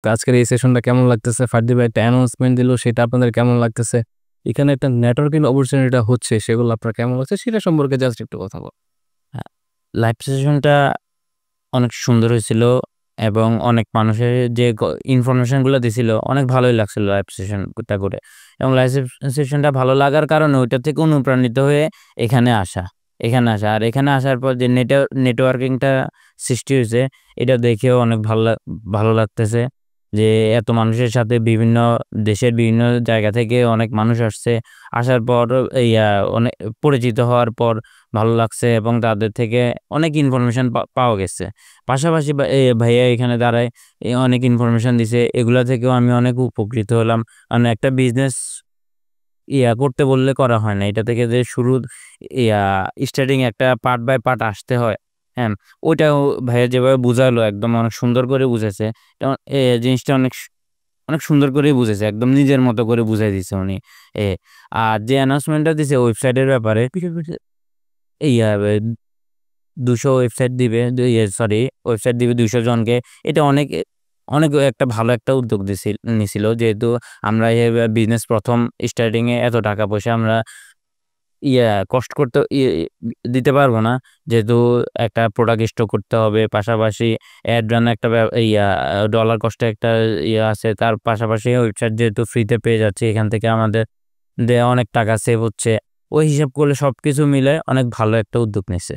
তো আজকের এই সেশনটা কেমন লাগতেছে? ফার্দি ভাই একটা অ্যানাউন্সমেন্ট দিল, সেটা আপনাদের কেমন লাগতেছে? এখানে একটা নেটওয়ার্কিং অপরচুনিটিটা হচ্ছে, সেগুলো আপনার কেমন লাগছে? সেটা সম্পর্কে জাস্ট একটু কথা বল। লাইভ সেশনটা অনেক সুন্দর হয়েছিল এবং অনেক মানুষের যে ইনফরমেশনগুলো দিছিল অনেক ভালোই লাগছিল লাইভ সেশনটা করে। এবং লাইভ সেশনটা ভালো লাগার কারণে ওইটা থেকে অনুপ্রাণিত হয়ে এখানে আসা আর এখানে আসার পর যে নেটওয়ার্কিংটা সৃষ্টি হয়েছে, এটা দেখেও অনেক ভালো লাগতেছে যে এত মানুষের সাথে বিভিন্ন দেশের বিভিন্ন জায়গা থেকে অনেক মানুষ আসছে। আসার পর ইয়া অনেক পরিচিত হওয়ার পর ভালো লাগছে এবং তাদের থেকে অনেক ইনফরমেশন পাওয়া গেছে। পাশাপাশি ভাইয়া এখানে দাঁড়ায় অনেক ইনফরমেশন দিছে, এগুলা থেকেও আমি অনেক উপকৃত হলাম। কারণ একটা বিজনেস করতে বললে করা হয় না, এটা থেকে যে শুরু ইয়া স্টার্টিং একটা পার্ট বাই পার্ট আসতে হয়। হ্যাঁ, ওইটাও ভাইয়া যেভাবে বুঝালো একদম অনেক সুন্দর করে বুঝেছে। জিনিসটা অনেক অনেক সুন্দর করে বুঝেছে, একদম নিজের মতো করে বুঝাই দিছে উনি। এ আর যে অ্যানাউন্সমেন্টটা দিছে ওয়েবসাইটের ব্যাপারে, ইয়া ২০০ ওয়েবসাইট দিবে, ওয়েবসাইট দিবে ২০০ জনকে। এটা অনেক অনেক একটা ভালো একটা উদ্যোগ নিছিল। যেহেতু আমরা বিজনেস ১ম স্টার্টিং এ এত টাকা পয়সা আমরা কষ্ট করতে দিতে পারবো না। যেহেতু একটা প্রোডাক্ট স্টক করতে হবে, পাশাপাশি অ্যাড রান একটা ডলার কস্টে একটা আছে। তার পাশাপাশি ওয়েবসাইট যেহেতু ফ্রিতে পেয়ে যাচ্ছি, এখান থেকে আমাদের অনেক টাকা সেভ হচ্ছে। ওই হিসাব করলে সবকিছু মিলে অনেক ভালো একটা উদ্যোগ নিছে।